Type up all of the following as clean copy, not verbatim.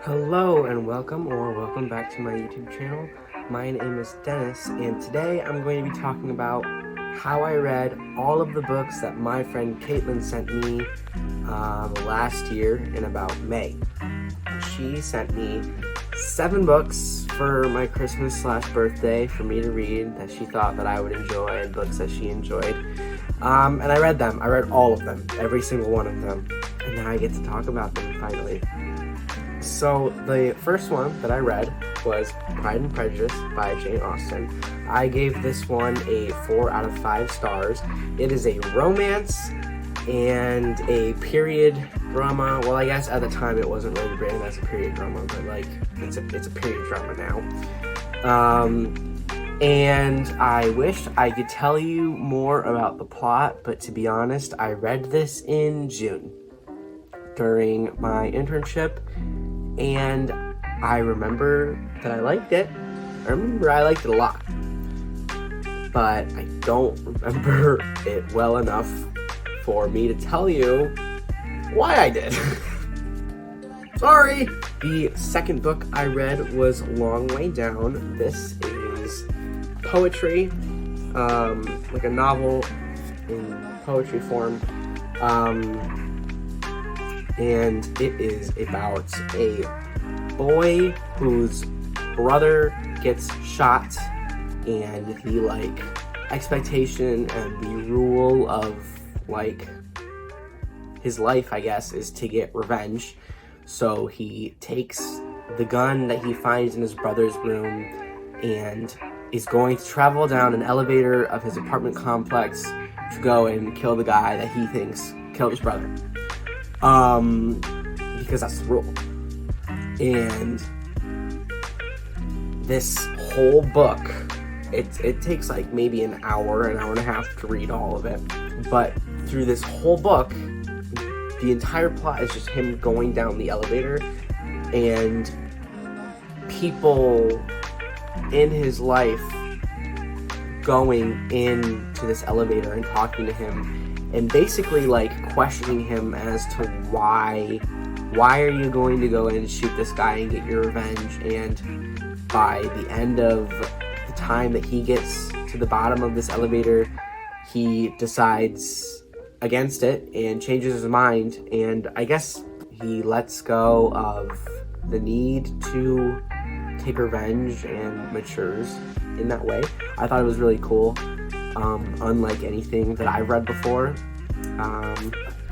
Hello and welcome back to my YouTube channel. My name is Dennis, and today I'm going to be talking about how I read all of the books that my friend Katelyn sent me last year in about May. She sent me 7 books for my Christmas/birthday for me to read that she thought that I would enjoy, and books that she enjoyed. And I read them. I read all of them, every single one of them, and now I get to talk about them finally. So the first one that I read was Pride and Prejudice by Jane Austen. I gave this one a 4 out of 5 stars. It is a romance and a period drama. Well, I guess at the time it wasn't really branded as a period drama, but like it's a period drama now. And I wish I could tell you more about the plot, but to be honest, I read this in June during my internship. And I remember that I liked it. I remember I liked it a lot. But I don't remember it well enough for me to tell you why I did. Sorry! The second book I read was Long Way Down. This is poetry, like a novel in poetry form. And it is about a boy whose brother gets shot, and the expectation and the rule of his life, I guess, is to get revenge. So he takes the gun that he finds in his brother's room and is going to travel down an elevator of his apartment complex to go and kill the guy that he thinks killed his brother. Because that's the rule. And this whole book, it takes maybe an hour and a half to read all of it. But through this whole book, the entire plot is just him going down the elevator and people in his life going into this elevator and talking to him and basically questioning him as to why are you going to go in and shoot this guy and get your revenge. And by the end of the time that he gets to the bottom of this elevator, he decides against it and changes his mind, and I guess he lets go of the need to take revenge and matures in that way. I thought it was really cool. Unlike anything that I've read before.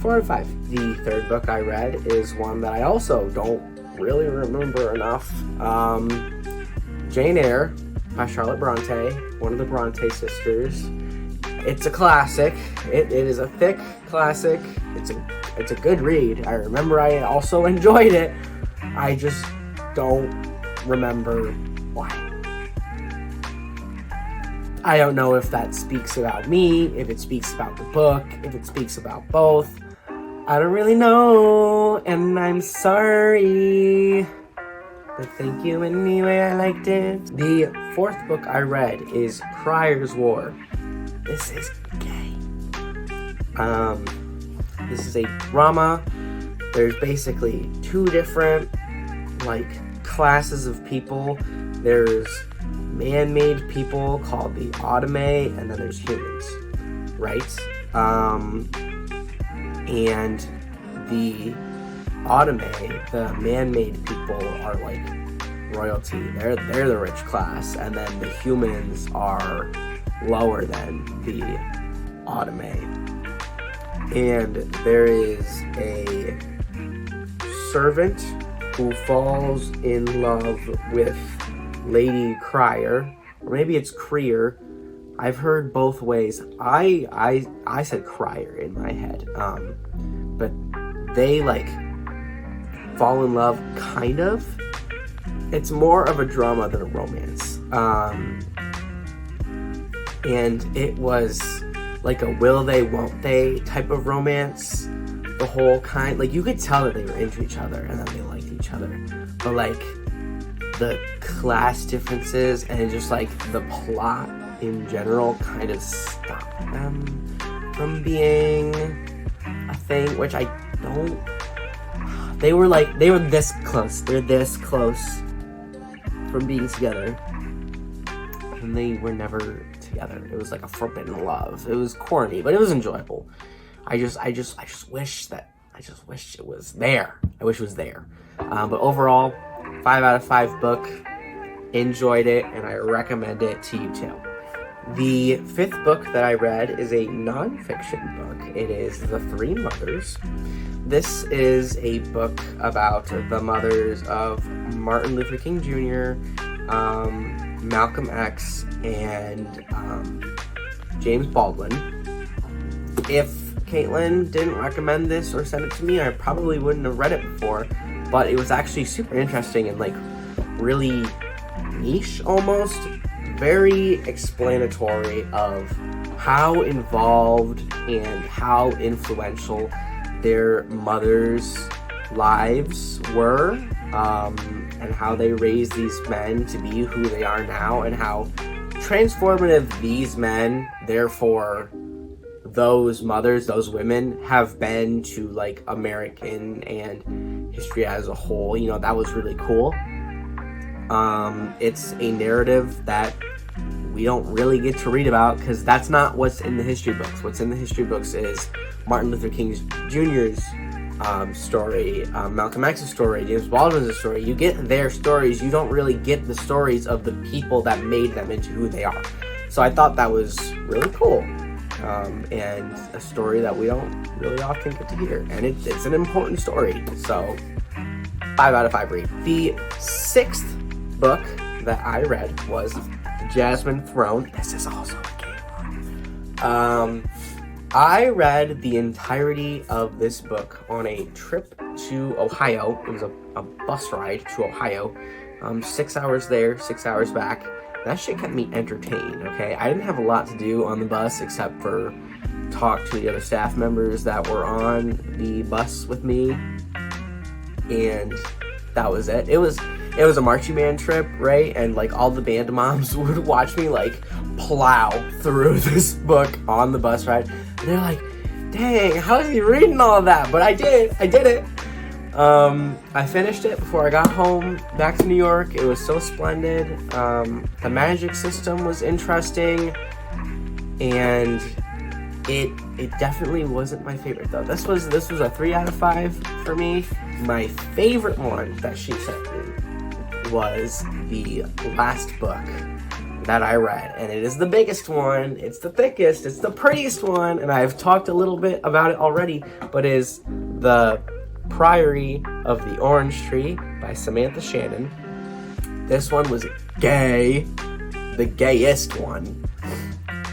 4 out of 5. The third book I read is one that I also don't really remember enough. Jane Eyre by Charlotte Bronte, one of the Bronte sisters. It's a classic. It is a thick classic. It's a good read. I remember I also enjoyed it. I just don't remember why. I don't know if that speaks about me, if it speaks about the book, if it speaks about both. I don't really know, and I'm sorry. But thank you anyway, I liked it. The fourth book I read is Prior's War. This is gay. This is a drama. There's basically 2 different, classes of people. There's man-made people called the Autome, and then there's humans, right? And the Autome, the man-made people, are royalty. They're the rich class, and then the humans are lower than the Autome. And there is a servant who falls in love with Lady Crier, or maybe it's Crier. I've heard both ways. I said Crier in my head. But they fall in love, kind of. It's more of a drama than a romance. And it was a will they, won't they type of romance. The whole kind, you could tell that they were into each other and that they liked each other. But the class differences and just the plot in general kind of stopped them from being a thing, which I don't they were this close. They're this close from being together, and they were never together. It was like a forbidden love. It was corny, but it was enjoyable. I just wish it was there. I wish it was there. But overall, 5 out of 5 book. Enjoyed it, and I recommend it to you too. The 5th book that I read is a non-fiction book. It is The Three Mothers. This is a book about the mothers of Martin Luther King Jr., Malcolm X, and James Baldwin. If Katelyn didn't recommend this or send it to me, I probably wouldn't have read it before, but it was actually super interesting and like really niche almost, very explanatory of how involved and how influential their mothers' lives were, and how they raised these men to be who they are now, and how transformative these men, therefore those mothers, those women, have been to like American and history as a whole. You know, that was really cool. It's a narrative that we don't really get to read about because that's not what's in the history books. What's in the history books is Martin Luther King Jr.'s story, Malcolm X's story, James Baldwin's story. You get their stories. You don't really get the stories of the people that made them into who they are. So I thought that was really cool, and a story that we don't really often get to hear. And it's an important story. So 5 out of 5 read. The 6th book that I read was The Jasmine Throne. This is also a game. I read the entirety of this book on a trip to Ohio. It was a bus ride to Ohio. 6 hours there, 6 hours back. That shit kept me entertained, okay? I didn't have a lot to do on the bus except for talk to the other staff members that were on the bus with me, and that was it. It was a marching band trip, right? And like all the band moms would watch me like plow through this book on the bus ride. And they're like, dang, how is he reading all of that? But I did it. I finished it before I got home back to New York. It was so splendid. The magic system was interesting, and it definitely wasn't my favorite though. This was a 3 out of 5 for me. My favorite one that she sent me was the last book that I read, and it is the biggest one, it's the thickest, it's the prettiest one, and I've talked a little bit about it already, but is The Priory of the Orange Tree by Samantha Shannon. This one was gay, the gayest one,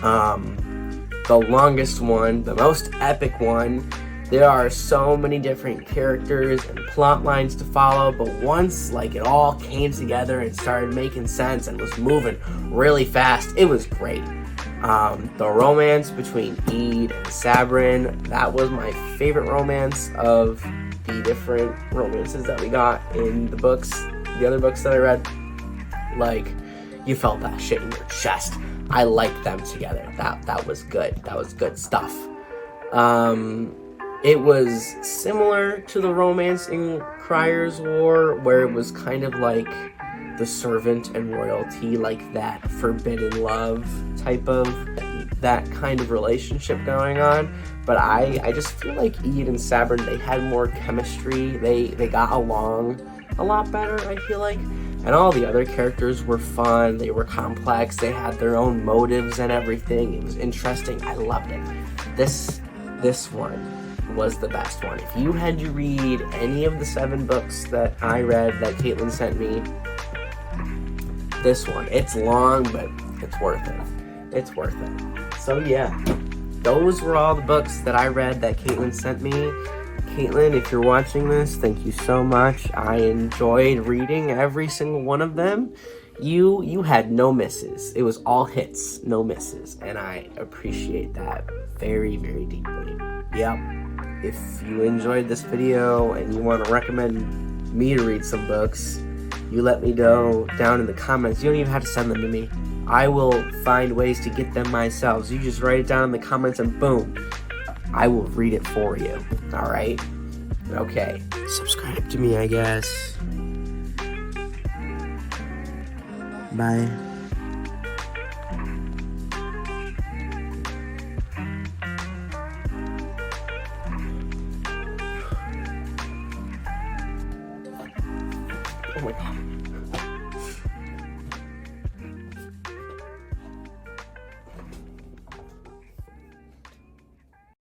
the longest one, the most epic one. There are so many different characters and plot lines to follow, but once like it all came together and started making sense and was moving really fast, it was great. The romance between Eyre and Sabrin, that was my favorite romance of the different romances that we got in the books, the other books that I read. Like, you felt that shit in your chest. I liked them together. That was good. That was good stuff. It was similar to the romance in Crier's War, where it was kind of like the servant and royalty, like that forbidden love type of, that kind of relationship going on. But I just feel like Eyre and Sabrin, they had more chemistry. They got along a lot better, I feel like. And all the other characters were fun. They were complex. They had their own motives and everything. It was interesting. I loved it. This one was the best one. If you had to read any of the 7 books that I read that Katelyn sent me, this one. It's long, but it's worth it. It's worth it. So yeah, those were all the books that I read that Katelyn sent me. Katelyn, if you're watching this, thank you so much. I enjoyed reading every single one of them. You had no misses. It was all hits, no misses, and I appreciate that very, very deeply. Yep. If you enjoyed this video and you want to recommend me to read some books, you let me know down in the comments. You don't even have to send them to me. I will find ways to get them myself. So you just write it down in the comments and boom, I will read it for you. All right? Okay. subscribe to me, I guess. Bye. Oh my god.